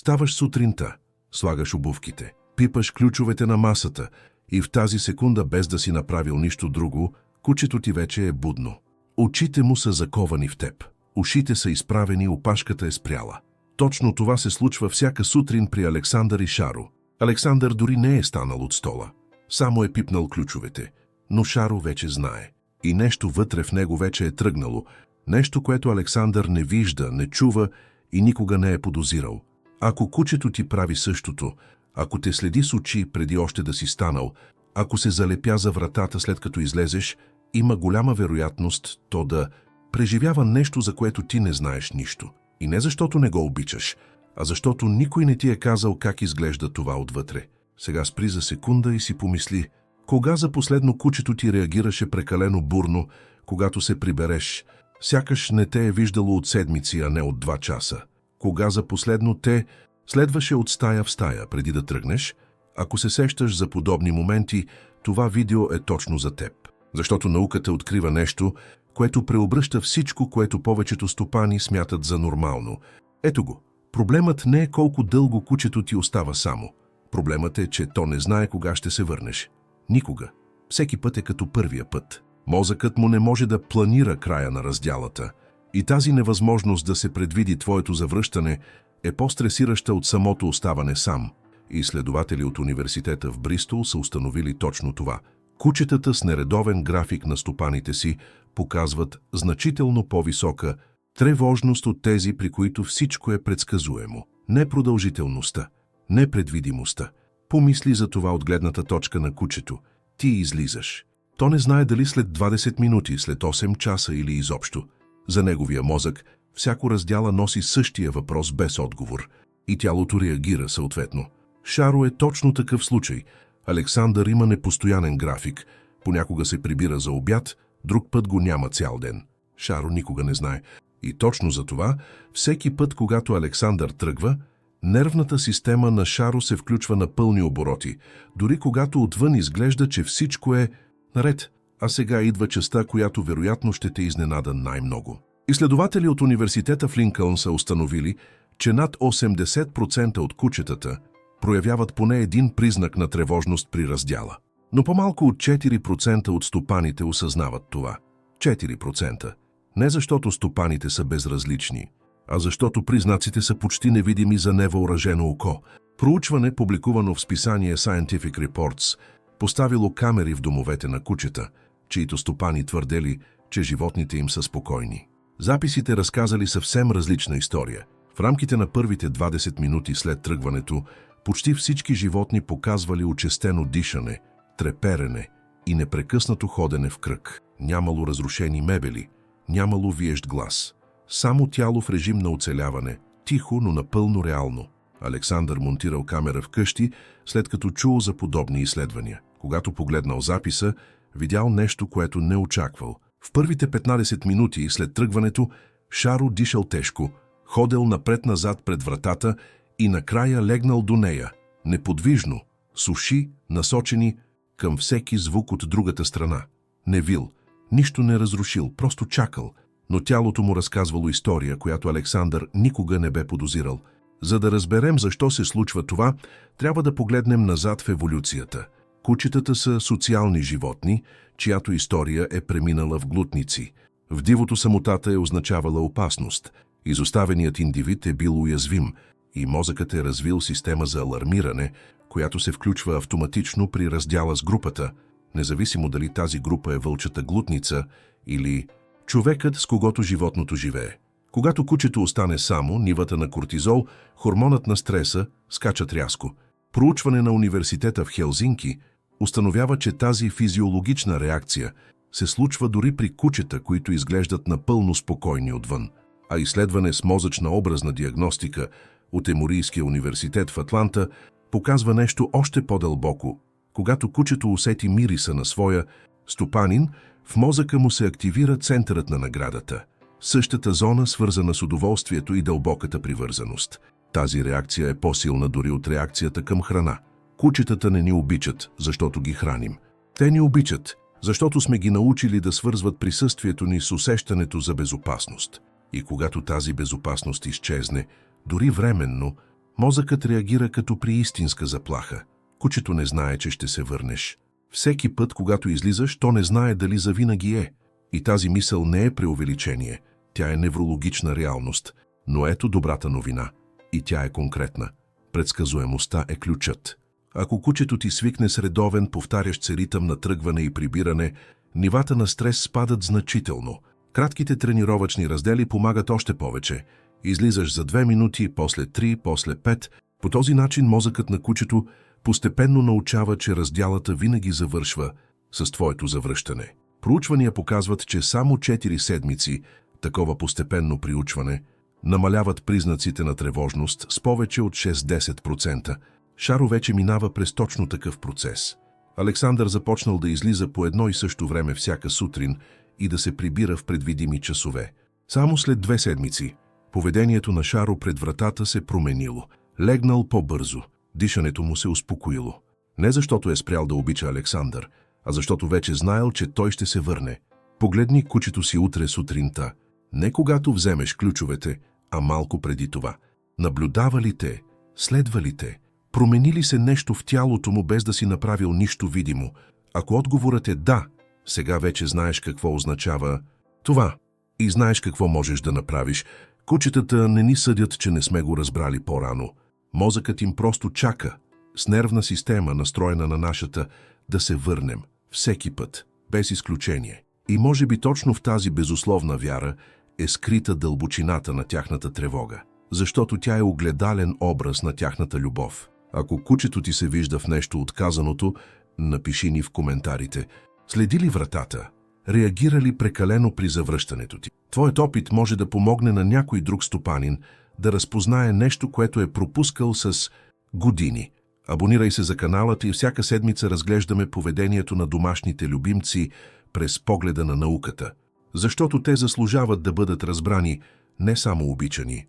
Ставаш сутринта, слагаш обувките, пипаш ключовете на масата и в тази секунда, без да си направил нищо друго, кучето ти вече е будно. Очите му са заковани в теб. Ушите са изправени, опашката е спряла. Точно това се случва всяка сутрин при Александър и Шаро. Александър дори не е станал от стола. Само е пипнал ключовете. Но Шаро вече знае. И нещо вътре в него вече е тръгнало. Нещо, което Александър не вижда, не чува и никога не е подозирал. Ако кучето ти прави същото, ако те следи с очи преди още да си станал, ако се залепя за вратата след като излезеш, има голяма вероятност то да преживява нещо, за което ти не знаеш нищо. И не защото не го обичаш, а защото никой не ти е казал как изглежда това отвътре. Сега спри за секунда и си помисли, кога за последно кучето ти реагираше прекалено бурно, когато се прибереш, сякаш не те е виждало от седмици, а не от 2 часа. Кога за последно те следваше от стая в стая преди да тръгнеш. Ако се сещаш за подобни моменти, това видео е точно за теб. Защото науката открива нещо, което преобръща всичко, което повечето стопани смятат за нормално. Ето го. Проблемът не е колко дълго кучето ти остава само. Проблемът е, че то не знае кога ще се върнеш. Никога. Всеки път е като първия път. Мозъкът му не може да планира края на раздялата. И тази невъзможност да се предвиди твоето завръщане е по-стресираща от самото оставане сам. Изследователи от университета в Бристол са установили точно това. Кучетата с нередовен график на стопаните си показват значително по-висока тревожност от тези, при които всичко е предсказуемо. Не продължителността, не предвидимостта. Помисли за това от гледната точка на кучето. Ти излизаш. То не знае дали след 20 минути, след 8 часа или изобщо. За неговия мозък всяко раздяла носи същия въпрос без отговор. И тялото реагира съответно. Шаро е точно такъв случай. Александър има непостоянен график. Понякога се прибира за обяд, друг път го няма цял ден. Шаро никога не знае. И точно за това, всеки път, когато Александър тръгва, нервната система на Шаро се включва на пълни обороти, дори когато отвън изглежда, че всичко е наред. А сега идва частта, която вероятно ще те изненада най-много. Изследователи от университета в Линкълн са установили, че над 80% от кучетата проявяват поне един признак на тревожност при раздяла. Но по-малко от 4% от стопаните осъзнават това. 4%. Не защото стопаните са безразлични, а защото признаците са почти невидими за невъоръжено око. Проучване, публикувано в списание Scientific Reports, поставило камери в домовете на кучета, чието стопани твърдели, че животните им са спокойни. Записите разказали съвсем различна история. В рамките на първите 20 минути след тръгването, почти всички животни показвали учестено дишане, треперене и непрекъснато ходене в кръг. Нямало разрушени мебели, нямало виещ глас. Само тяло в режим на оцеляване, тихо, но напълно реално. Александър монтирал камера вкъщи, след като чул за подобни изследвания. Когато погледнал записа, видял нещо, което не очаквал. В първите 15 минути след тръгването, Шаро дишал тежко, ходел напред-назад пред вратата и накрая легнал до нея, неподвижно, с уши насочени към всеки звук от другата страна. Не вил, нищо не разрушил, просто чакал, но тялото му разказвало история, която Александър никога не бе подозирал. За да разберем защо се случва това, трябва да погледнем назад в еволюцията. Кучетата са социални животни, чиято история е преминала в глутници. В дивото самотата е означавала опасност. Изоставеният индивид е бил уязвим и мозъкът е развил система за алармиране, която се включва автоматично при раздяла с групата, независимо дали тази група е вълчата глутница или човекът, с когото животното живее. Когато кучето остане само, нивата на кортизол, хормонът на стреса, скачат рязко. Проучване на университета в Хелзинки установява, че тази физиологична реакция се случва дори при кучета, които изглеждат напълно спокойни отвън. А изследване с мозъчна образна диагностика от Еморийския университет в Атланта показва нещо още по-дълбоко. Когато кучето усети мириса на своя стопанин, в мозъка му се активира центърът на наградата. Същата зона, свързана с удоволствието и дълбоката привързаност. Тази реакция е по-силна дори от реакцията към храна. Кучетата не ни обичат, защото ги храним. Те ни обичат, защото сме ги научили да свързват присъствието ни с усещането за безопасност. И когато тази безопасност изчезне, дори временно, Мозъкът реагира като при истинска заплаха. Кучето не знае, че ще се върнеш. Всеки път, когато излизаш, то не знае дали завинаги е. И тази мисъл не е преувеличение. Тя е неврологична реалност. Но ето добрата новина. И тя е конкретна. Предсказуемостта е ключът. Ако кучето ти свикне с редовен, повтарящ се ритъм на тръгване и прибиране, нивата на стрес спадат значително. Кратките тренировъчни раздели помагат още повече. Излизаш за 2 минути, после 3, после 5. По този начин мозъкът на кучето постепенно научава, че разделата винаги завършва с твоето завръщане. Проучвания показват, че само 4 седмици, такова постепенно приучване, намаляват признаците на тревожност с повече от 6-10%. Шаро вече минава през точно такъв процес. Александър започнал да излиза по едно и също време всяка сутрин и да се прибира в предвидими часове. Само след 2 седмици поведението на Шаро пред вратата се променило. Легнал по-бързо, дишането му се успокоило. Не защото е спрял да обича Александър, а защото вече знаел, че той ще се върне. Погледни кучето си утре сутринта. Не когато вземеш ключовете, а малко преди това. Наблюдава ли те? Следва ли те? Промени ли се нещо в тялото му, без да си направил нищо видимо? Ако отговорът е да, сега вече знаеш какво означава това и знаеш какво можеш да направиш. Кучетата не ни съдят, че не сме го разбрали по-рано. Мозъкът им просто чака, с нервна система, настроена на нашата, да се върнем, всеки път, без изключение. И може би точно в тази безусловна вяра е скрита дълбочината на тяхната тревога, защото тя е огледален образ на тяхната любов. Ако кучето ти се вижда в нещо отказаното, напиши ни в коментарите. Следи ли вратата? Реагира ли прекалено при завръщането ти? Твоят опит може да помогне на някой друг стопанин да разпознае нещо, което е пропускал с години. Абонирай се за каналът и всяка седмица разглеждаме поведението на домашните любимци през погледа на науката, защото те заслужават да бъдат разбрани, не само обичани.